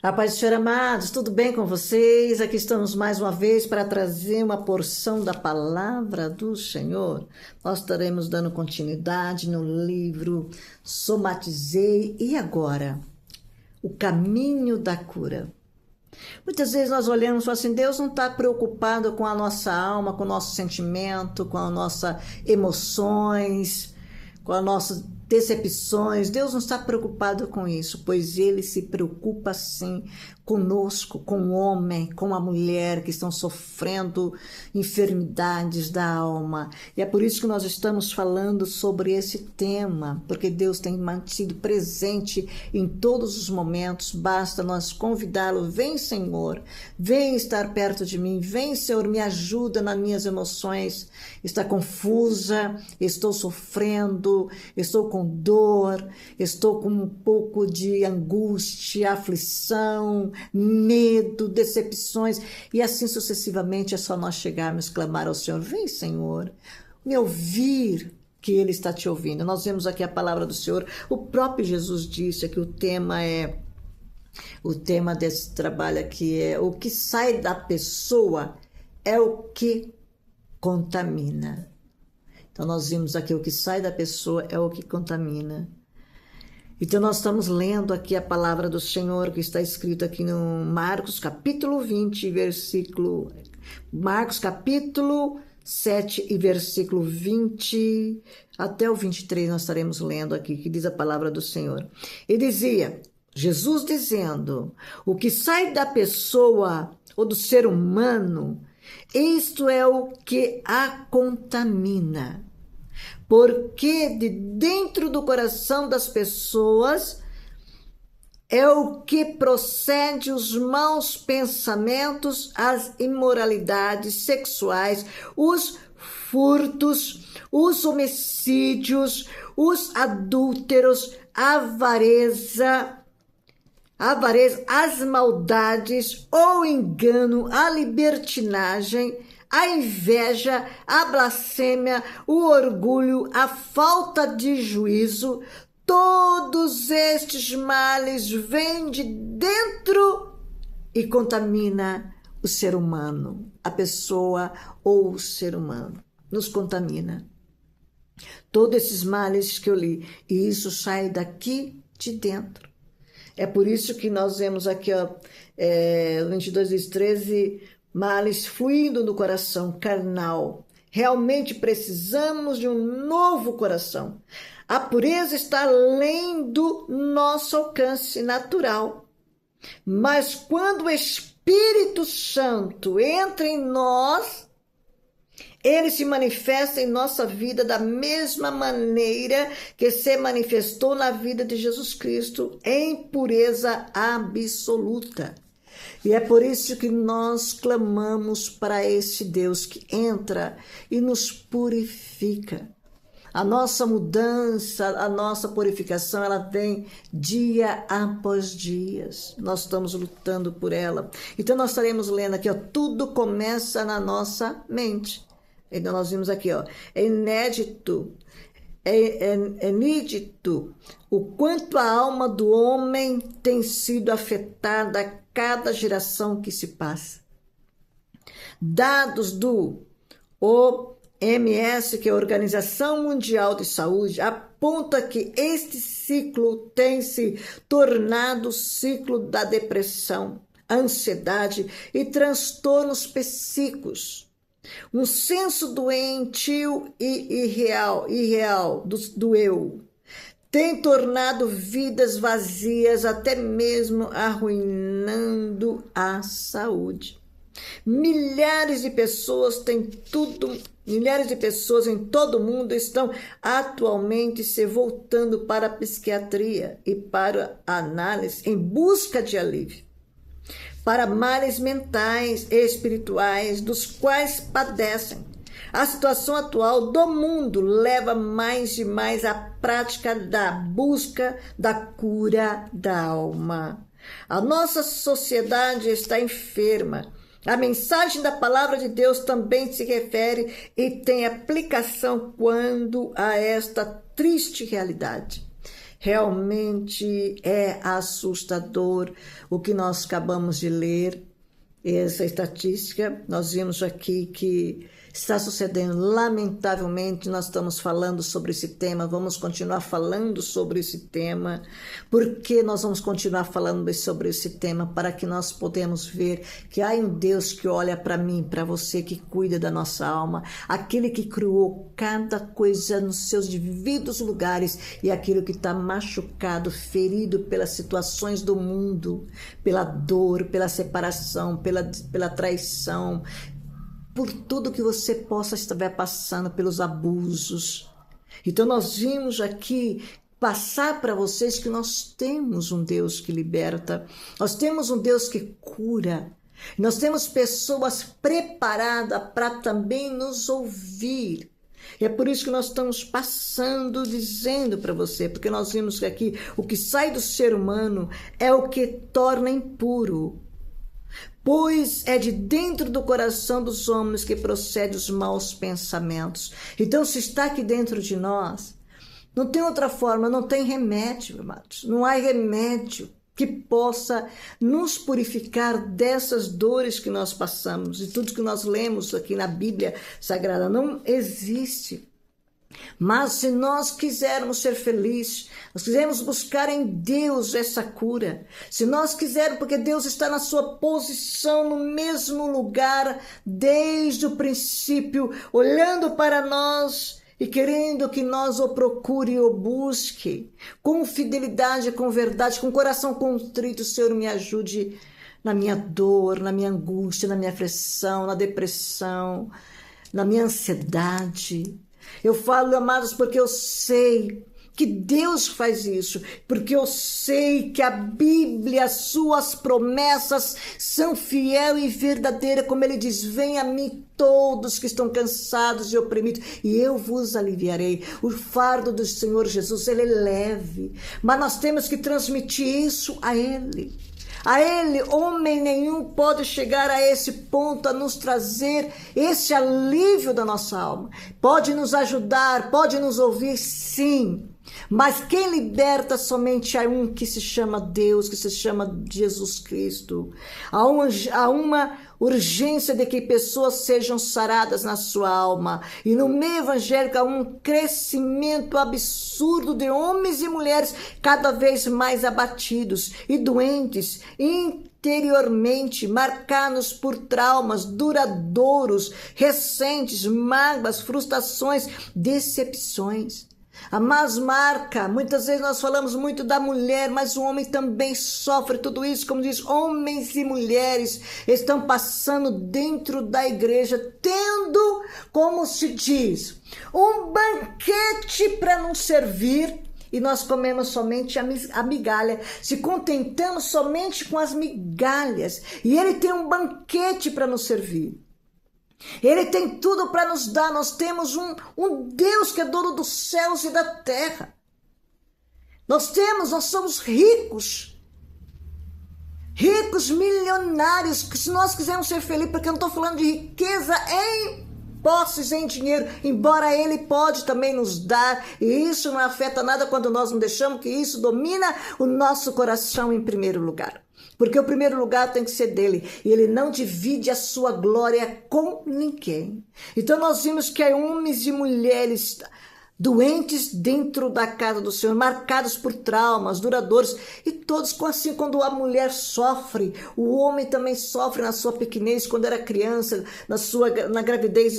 A paz do Senhor, amados, tudo bem com vocês? Aqui estamos mais uma vez para trazer uma porção da palavra do Senhor. Nós estaremos dando continuidade no livro Somatizei e Agora, o caminho da cura. Muitas vezes nós olhamos e falamos assim, Deus não está preocupado com a nossa alma, com o nosso sentimento, com as nossas emoções, com as nossas decepções. Deus não está preocupado com isso, pois Ele se preocupa sim conosco, com o homem, com a mulher que estão sofrendo enfermidades da alma. E é por isso que nós estamos falando sobre esse tema, porque Deus tem mantido presente em todos os momentos. Basta nós convidá-lo: vem, Senhor, vem estar perto de mim, vem, Senhor, me ajuda nas minhas emoções. Está confusa, estou sofrendo, estou com dor, estou com um pouco de angústia, aflição, medo, decepções, e assim sucessivamente. É só nós chegarmos e clamar ao Senhor: vem, Senhor, me ouvir, que Ele está te ouvindo. Nós vemos aqui a palavra do Senhor. O próprio Jesus disse que o tema desse trabalho aqui é: o que sai da pessoa é o que contamina. Então nós vimos aqui: o que sai da pessoa é o que contamina. Então nós estamos lendo aqui a palavra do Senhor, que está escrito aqui no Marcos capítulo 20, Marcos capítulo 7 e versículo 20 até o 23 nós estaremos lendo aqui, que diz a palavra do Senhor. E dizia, Jesus dizendo: o que sai da pessoa ou do ser humano, isto é o que a contamina. Porque de dentro do coração das pessoas é o que procede os maus pensamentos, as imoralidades sexuais, os furtos, os homicídios, os adúlteros, a avareza, as maldades, o engano, a libertinagem, a inveja, a blasfêmia, o orgulho, a falta de juízo. Todos estes males vêm de dentro e contamina o ser humano, a pessoa ou o ser humano. Nos contamina. Todos esses males que eu li, e isso sai daqui de dentro. É por isso que nós vemos aqui, 22 e 13, males fluindo no coração carnal. Realmente precisamos de um novo coração. A pureza está além do nosso alcance natural. Mas quando o Espírito Santo entra em nós, ele se manifesta em nossa vida da mesma maneira que se manifestou na vida de Jesus Cristo, em pureza absoluta. E é por isso que nós clamamos para esse Deus que entra e nos purifica. A nossa mudança, a nossa purificação, ela vem dia após dia. Nós estamos lutando por ela. Então nós estaremos lendo aqui, tudo começa na nossa mente. Então nós vimos aqui, é inédito o quanto a alma do homem tem sido afetada a cada geração que se passa. Dados do OMS, que é a Organização Mundial de Saúde, aponta que este ciclo tem se tornado o ciclo da depressão, ansiedade e transtornos psíquicos. Um senso doentio e irreal do eu tem tornado vidas vazias, até mesmo arruinando a saúde. Milhares de pessoas em todo o mundo estão atualmente se voltando para a psiquiatria e para a análise em busca de alívio para males mentais e espirituais dos quais padecem. A situação atual do mundo leva mais e mais à prática da busca da cura da alma. A nossa sociedade está enferma. A mensagem da palavra de Deus também se refere e tem aplicação quando a esta triste realidade. Realmente é assustador o que nós acabamos de ler. Essa estatística, nós vimos aqui que está sucedendo. Lamentavelmente, nós estamos falando sobre esse tema, vamos continuar falando sobre esse tema. Por que nós vamos continuar falando sobre esse tema? Para que nós podemos ver que há um Deus que olha para mim, para você, que cuida da nossa alma, aquele que criou cada coisa nos seus devidos lugares, e aquilo que está machucado, ferido pelas situações do mundo, pela dor, pela separação, pela traição, por tudo que você possa estar passando, pelos abusos. Então nós vimos aqui passar para vocês que nós temos um Deus que liberta, nós temos um Deus que cura, nós temos pessoas preparadas para também nos ouvir. E é por isso que nós estamos passando, dizendo para você, porque nós vimos que aqui o que sai do ser humano é o que torna impuro. Pois é de dentro do coração dos homens que procedem os maus pensamentos. Então, se está aqui dentro de nós, não tem outra forma, não tem remédio, amados. Não há remédio que possa nos purificar dessas dores que nós passamos e tudo que nós lemos aqui na Bíblia Sagrada. Não existe. Mas se nós quisermos ser felizes, nós quisermos buscar em Deus essa cura, se nós quisermos, porque Deus está na sua posição, no mesmo lugar, desde o princípio, olhando para nós e querendo que nós o procure e o busque, com fidelidade, com verdade, com coração contrito, Senhor, me ajude na minha dor, na minha angústia, na minha aflição, na depressão, na minha ansiedade. Eu falo, amados, porque eu sei que Deus faz isso, porque eu sei que a Bíblia, suas promessas são fiel e verdadeira, como ele diz: venha a mim todos que estão cansados e oprimidos, e eu vos aliviarei. O fardo do Senhor Jesus, ele é leve, mas nós temos que transmitir isso a ele. A ele, homem nenhum pode chegar a esse ponto, a nos trazer esse alívio da nossa alma. Pode nos ajudar, pode nos ouvir, sim. Mas quem liberta somente é um que se chama Deus, que se chama Jesus Cristo. Há uma urgência de que pessoas sejam saradas na sua alma. E no meio evangélico há um crescimento absurdo de homens e mulheres cada vez mais abatidos e doentes, interiormente, marcados por traumas duradouros, recentes, mágoas, frustrações, decepções. A más marca, muitas vezes nós falamos muito da mulher, mas o homem também sofre tudo isso. Como diz, homens e mulheres estão passando dentro da igreja, tendo, como se diz, um banquete para nos servir, e nós comemos somente a migalha, se contentamos somente com as migalhas, e ele tem um banquete para nos servir. Ele tem tudo para nos dar. Nós temos um Deus que é dono dos céus e da terra. Nós somos ricos. Ricos, milionários, que se nós quisermos ser felizes, porque eu não estou falando de riqueza em posses, em dinheiro, embora ele pode também nos dar, e isso não afeta nada quando nós não deixamos que isso domina o nosso coração em primeiro lugar. Porque o primeiro lugar tem que ser dele. E ele não divide a sua glória com ninguém. Então nós vimos que há homens e mulheres doentes dentro da casa do Senhor, marcados por traumas duradouros, e todos assim, quando a mulher sofre, o homem também sofre na sua pequenez, quando era criança, na gravidez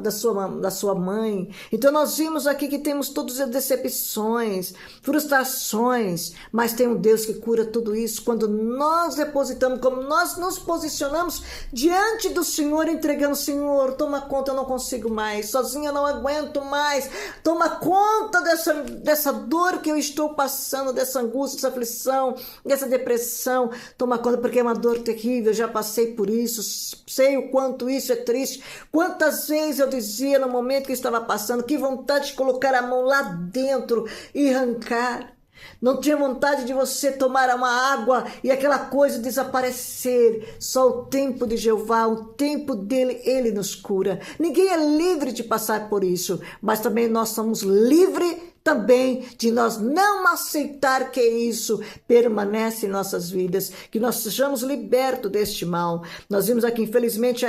da sua mãe. Então nós vimos aqui que temos todas as decepções, frustrações, mas tem um Deus que cura tudo isso quando nós depositamos, como nós nos posicionamos diante do Senhor, entregando: Senhor, toma conta, eu não consigo mais, sozinha eu não aguento mais, toma conta dessa dor que eu estou passando, dessa angústia, dessa aflição, dessa depressão. Toma conta, porque é uma dor terrível, eu já passei por isso, sei o quanto isso é triste. Quantas vezes eu dizia no momento que estava passando, que vontade de colocar a mão lá dentro e arrancar. Não tinha vontade de você tomar uma água e aquela coisa desaparecer. Só o tempo de Jeová, o tempo dele, ele nos cura. Ninguém é livre de passar por isso, mas também nós somos livres também de nós não aceitar que isso permanece em nossas vidas, que nós sejamos libertos deste mal. Nós vimos aqui, infelizmente,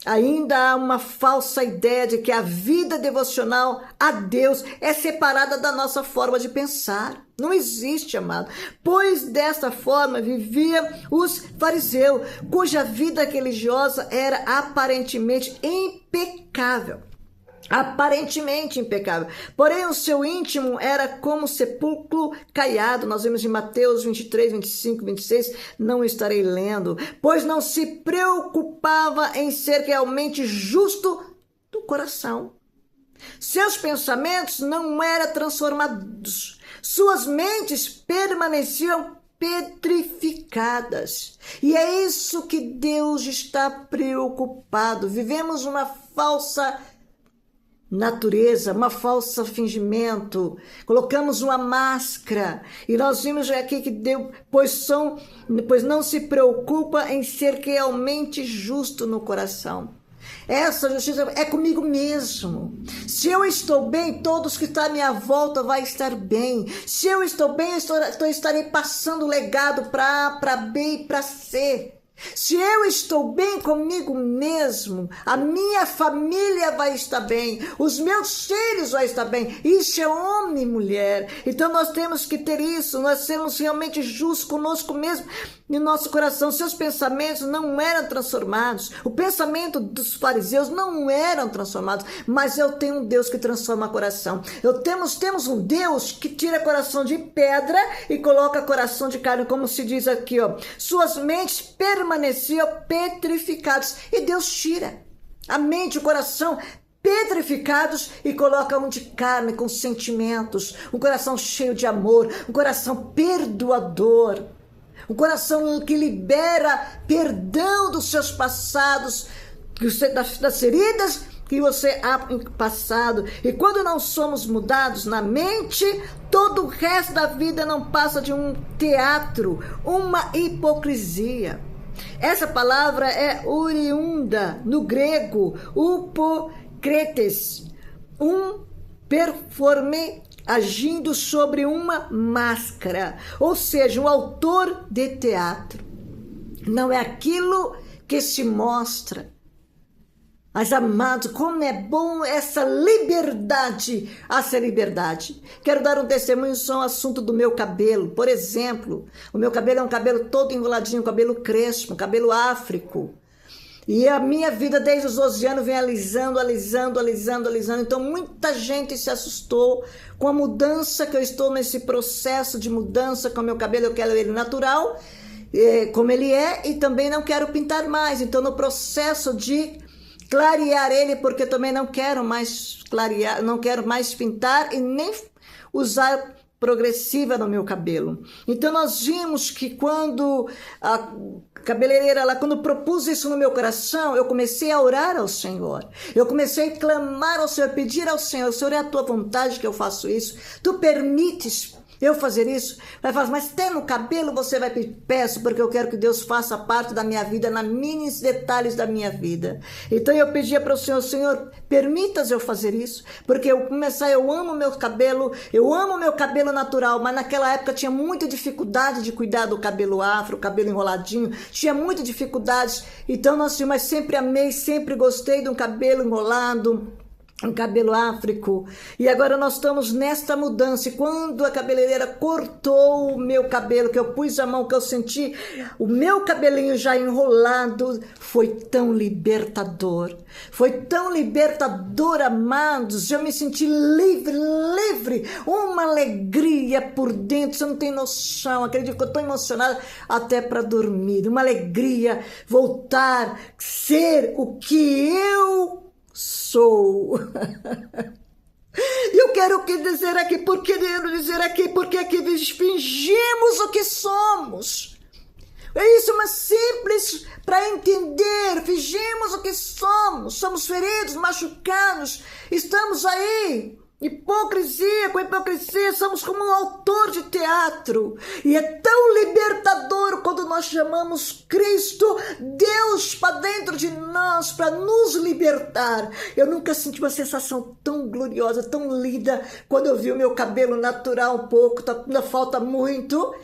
ainda há uma falsa ideia de que a vida devocional a Deus é separada da nossa forma de pensar. Não existe, amado. Pois desta forma vivia os fariseus, cuja vida religiosa era aparentemente impecável. Aparentemente impecável, porém o seu íntimo era como sepulcro caiado. Nós vemos em Mateus 23, 25, 26, não estarei lendo, pois não se preocupava em ser realmente justo do coração. Seus pensamentos não eram transformados, suas mentes permaneciam petrificadas. E é isso que Deus está preocupado. Vivemos uma falsa natureza, uma falsa fingimento, colocamos uma máscara, e nós vimos aqui que Deus, pois não se preocupa em ser realmente justo no coração. Essa justiça é comigo mesmo. Se eu estou bem, todos que estão à minha volta vão estar bem. Se eu estou bem, eu estarei passando o legado para B e para C. Se eu estou bem comigo mesmo, a minha família vai estar bem, os meus filhos vão estar bem. Isso é homem e mulher. Então nós temos que ter isso, nós sermos realmente justos conosco mesmo e nosso coração. Seus pensamentos não eram transformados, o pensamento dos fariseus não eram transformados, mas eu tenho um Deus que transforma coração. Temos um Deus que tira coração de pedra e coloca coração de carne, como se diz aqui, ó. Suas mentes permaneciam petrificados, e Deus tira a mente e o coração petrificados e coloca um de carne, com sentimentos, um coração cheio de amor, um coração perdoador, um coração que libera perdão dos seus passados, das feridas que você há passado. E quando não somos mudados na mente, todo o resto da vida não passa de um teatro, uma hipocrisia. Essa palavra é oriunda no grego, upokretes, um performe agindo sobre uma máscara, ou seja, um autor de teatro. Não é aquilo que se mostra. Mas, amados, como é bom essa liberdade, essa liberdade. Quero dar um testemunho sobre o assunto do meu cabelo. Por exemplo, o meu cabelo é um cabelo todo enroladinho, um cabelo crespo, um cabelo áfrico. E a minha vida desde os 12 anos vem alisando. Então muita gente se assustou com a mudança que eu estou nesse processo de mudança com o meu cabelo. Eu quero ele natural, como ele é, e também não quero pintar mais. Então no processo de clarear ele, porque também não quero mais clarear, não quero mais pintar e nem usar progressiva no meu cabelo. Então nós vimos que quando a cabeleireira, quando propus isso no meu coração, eu comecei a orar ao Senhor. Eu comecei a clamar ao Senhor, pedir ao Senhor: Senhor, é a tua vontade que eu faço isso? Tu permites eu fazer isso? Vai falar: mas até no cabelo você vai pedir? Peço, porque eu quero que Deus faça parte da minha vida, nos mínimos detalhes da minha vida. Então eu pedia para o Senhor: Senhor, permitas eu fazer isso? Porque eu amo meu cabelo natural, mas naquela época tinha muita dificuldade de cuidar do cabelo afro, o cabelo enroladinho, tinha muita dificuldade. Então mas sempre amei, sempre gostei de um cabelo enrolado, um cabelo áfrico. E agora nós estamos nesta mudança. E quando a cabeleireira cortou o meu cabelo, que eu pus a mão, que eu senti o meu cabelinho já enrolado, foi tão libertador. Foi tão libertador, amados. Eu me senti livre, uma alegria por dentro. Você não tem noção. Acredito que eu estou emocionada até para dormir. Uma alegria voltar, ser o que eu sou. Eu quero dizer aqui, porque aqui fingimos o que somos. É isso, mas simples para entender. Fingimos o que somos. Somos feridos, machucados. Estamos aí. Com hipocrisia, somos como um autor de teatro. E é tão libertador quando nós nós chamamos Cristo, Deus para dentro de nós, para nos libertar. Eu nunca senti uma sensação tão gloriosa, tão linda, quando eu vi o meu cabelo natural um pouco, ainda falta muito,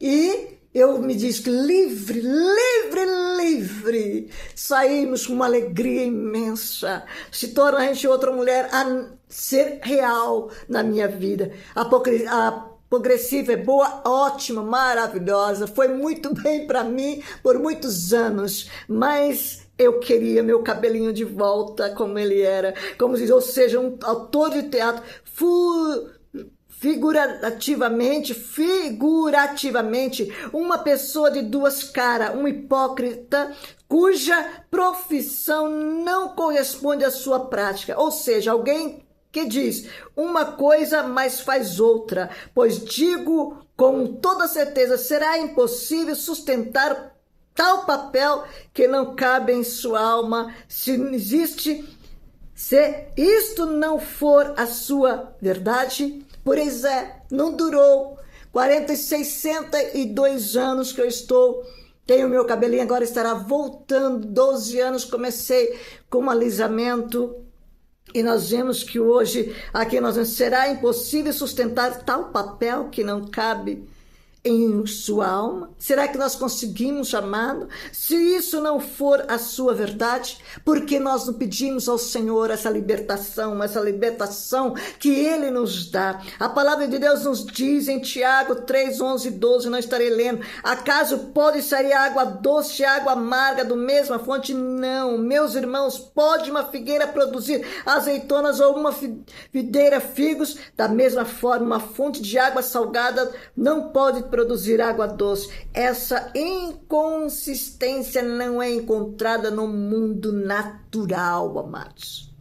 e eu me disse que livre, livre, livre. Saímos com uma alegria imensa. Se torna a gente outra mulher a ser real na minha vida. A progressiva é boa, ótima, maravilhosa. Foi muito bem para mim por muitos anos. Mas eu queria meu cabelinho de volta como ele era. Como diz, ou seja, um autor de teatro figurativamente, uma pessoa de duas caras, um hipócrita cuja profissão não corresponde à sua prática, ou seja, alguém que diz uma coisa, mas faz outra, pois digo com toda certeza, será impossível sustentar tal papel que não cabe em sua alma, se isto não for a sua verdade. Pois não durou 62 anos que eu tenho meu cabelinho, agora estará voltando, 12 anos, comecei com um alisamento, e nós vemos que hoje, aqui nós vemos, será impossível sustentar tal papel que não cabe em sua alma? Será que nós conseguimos chamá-lo? Se isso não for a sua verdade, por que nós não pedimos ao Senhor essa libertação que Ele nos dá? A palavra de Deus nos diz em Tiago 3, 11 e 12, não estarei lendo: acaso pode sair água doce e água amarga do mesma fonte? Não, meus irmãos, pode uma figueira produzir azeitonas ou uma videira figos? Da mesma forma, uma fonte de água salgada não pode produzir água doce. Essa inconsistência não é encontrada no mundo natural, amados.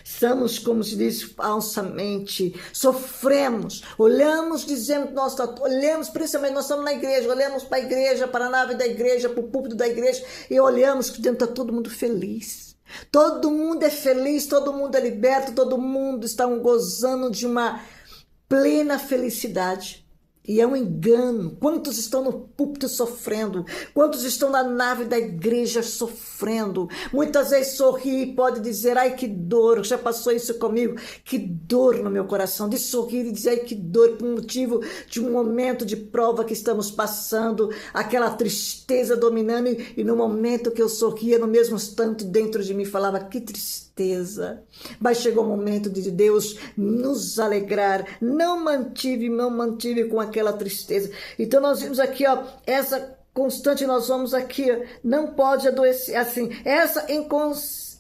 Somos, como se diz falsamente, sofremos, olhamos, dizemos, olhamos, principalmente nós estamos na igreja, olhamos para a igreja, para a nave da igreja, para o púlpito da igreja, e olhamos que dentro está todo mundo feliz. Todo mundo é feliz, todo mundo é liberto, todo mundo está gozando de uma plena felicidade. E é um engano. Quantos estão no púlpito sofrendo? Quantos estão na nave da igreja sofrendo? Muitas vezes sorri e pode dizer, ai que dor, já passou isso comigo, que dor no meu coração, de sorrir e dizer, ai que dor, por motivo de um momento de prova que estamos passando, aquela tristeza dominando, e no momento que eu sorria, no mesmo instante dentro de mim falava, que tristeza. Mas chegou o momento de Deus nos alegrar, não mantive com aquela tristeza. Então nós vimos aqui, ó, essa constante, nós vamos aqui, ó, não pode adoecer assim. Essa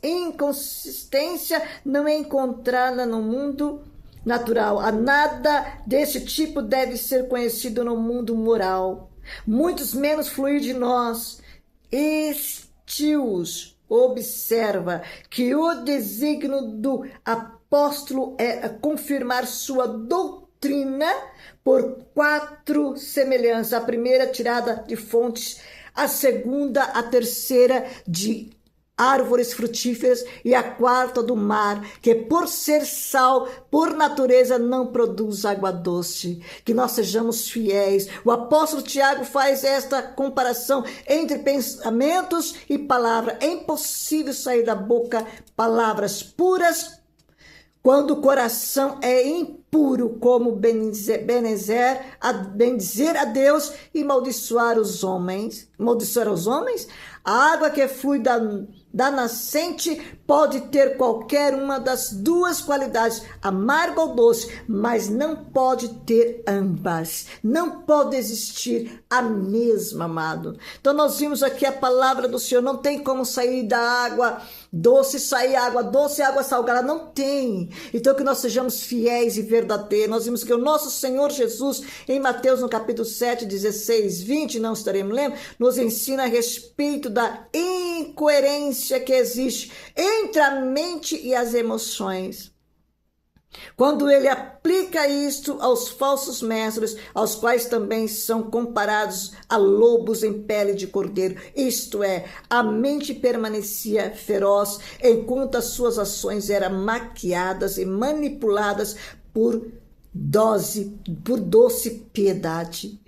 inconsistência não é encontrada no mundo natural. A nada desse tipo deve ser conhecido no mundo moral. Muitos menos fluir de nós. Estios. Observa que o desígnio do apóstolo é confirmar sua doutrina por 4 semelhanças. A primeira tirada de fontes, a segunda, a terceira de árvores frutíferas e a quarta do mar, que por ser sal, por natureza não produz água doce. Que nós sejamos fiéis. O apóstolo Tiago faz esta comparação entre pensamentos e palavras. É impossível sair da boca palavras puras quando o coração é impuro, como bendizer a Deus e amaldiçoar os homens. Amaldiçoar os homens? A água que flui da nascente pode ter qualquer uma das duas qualidades, amargo ou doce, mas não pode ter ambas. Não pode existir a mesma, amado. Então nós vimos aqui a palavra do Senhor, não tem como sair da água doce, sair água doce e água salgada, não tem. Então que nós sejamos fiéis e verdadeiros. Nós vimos que o nosso Senhor Jesus, em Mateus no capítulo 7, 16, 20, não estaremos lendo, nos ensina a respeito da incoerência que existe entre a mente e as emoções. Quando ele aplica isto aos falsos mestres, aos quais também são comparados a lobos em pele de cordeiro, isto é, a mente permanecia feroz, enquanto as suas ações eram maquiadas e manipuladas por doce piedade.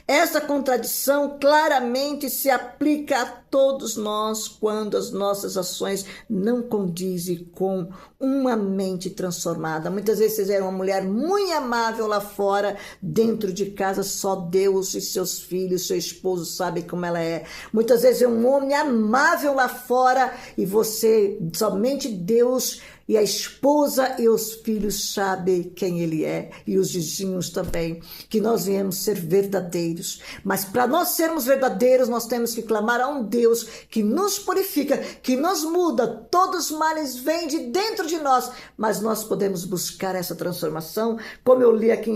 Essa contradição claramente se aplica a todos nós quando as nossas ações não condizem com uma mente transformada. Muitas vezes você é uma mulher muito amável lá fora, dentro de casa só Deus e seus filhos, seu esposo sabem como ela é. Muitas vezes é um homem amável lá fora e você, somente Deus e a esposa e os filhos sabem quem ele é, e os vizinhos também, que nós viemos ser verdadeiros. Mas para nós sermos verdadeiros, nós temos que clamar a um Deus que nos purifica, que nos muda. Todos os males vêm de dentro de nós, mas nós podemos buscar essa transformação. Como eu li aqui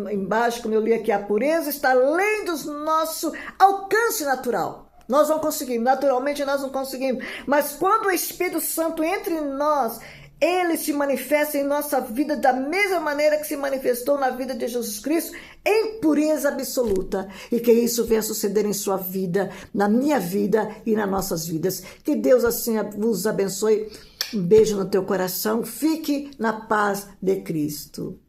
embaixo, como eu li aqui, a pureza está além do nosso alcance natural. Nós não conseguimos, naturalmente nós não conseguimos. Mas quando o Espírito Santo entra em nós, ele se manifesta em nossa vida da mesma maneira que se manifestou na vida de Jesus Cristo, em pureza absoluta. E que isso venha suceder em sua vida, na minha vida e nas nossas vidas. Que Deus assim vos abençoe. Um beijo no teu coração. Fique na paz de Cristo.